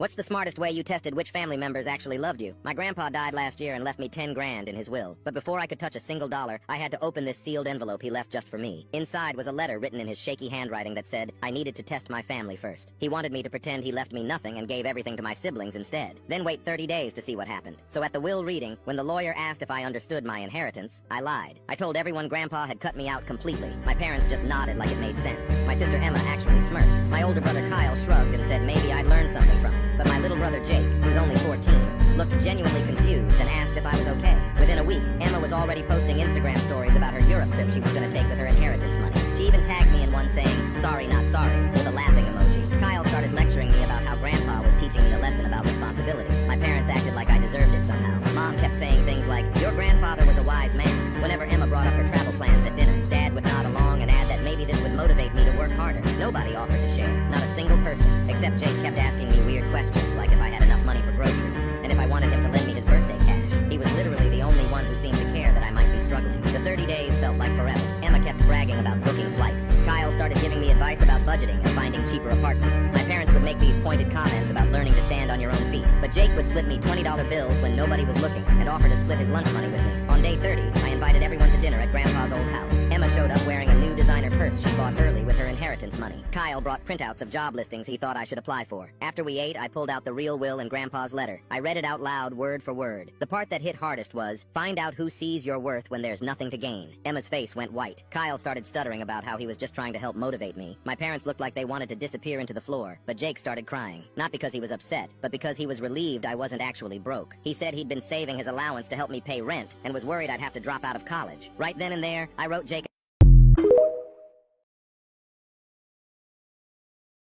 What's the smartest way you tested which family members actually loved you? My grandpa died last year and left me 10 grand in his will. But before I could touch a single dollar, I had to open this sealed envelope he left just for me. Inside was a letter written in his shaky handwriting that said, I needed to test my family first. He wanted me to pretend he left me nothing and gave everything to my siblings instead. Then wait 30 days to see what happened. So at the will reading, when the lawyer asked if I understood my inheritance, I lied. I told everyone grandpa had cut me out completely. My parents just nodded like it made sense. My sister Emma actually smirked. My older brother Kyle shrugged and said maybe I'd learn something from it. But my little brother Jake, who's only 14, looked genuinely confused and asked if I was okay. Within a week, Emma was already posting Instagram stories about her Europe trip she was going to take with her inheritance money. She even tagged me in one saying, sorry not sorry, with a laughing emoji. Kyle started lecturing me about how grandpa was teaching me a lesson about responsibility. My parents acted like I deserved it somehow. Mom kept saying things like, your grandfather was a wise man. Whenever Emma brought up her travel plans at dinner, Dad would nod along and add that maybe this would motivate me to work harder. Nobody offered to share, not a single person, except Jake kept asking me weird questions like if I had enough money for groceries, and if I wanted him to lend me his birthday cash. He was literally the only one who seemed to care that I might be struggling. The 30 days felt like forever. Emma kept bragging about booking flights. Kyle started giving me advice about budgeting and finding cheaper apartments. My parents would make these pointed comments about learning to stand on your own feet, but Jake would slip me $20 bills when nobody was looking and offer to split his lunch money with me. On day 30, I invited everyone to dinner at Grandpa's old house. Emma showed up wearing a new designer purse she bought early with her inheritance money. Kyle brought printouts of job listings he thought I should apply for. After we ate, I pulled out the real will and Grandpa's letter. I read it out loud, word for word. The part that hit hardest was, find out who sees your worth when there's nothing to gain. Emma's face went white. Kyle started stuttering about how he was just trying to help motivate me. My parents looked like they wanted to disappear into the floor, but Jake started crying. Not because he was upset, but because he was relieved I wasn't actually broke. He said he'd been saving his allowance to help me pay rent and was worried I'd have to drop out of college. Right then and there, I wrote Jake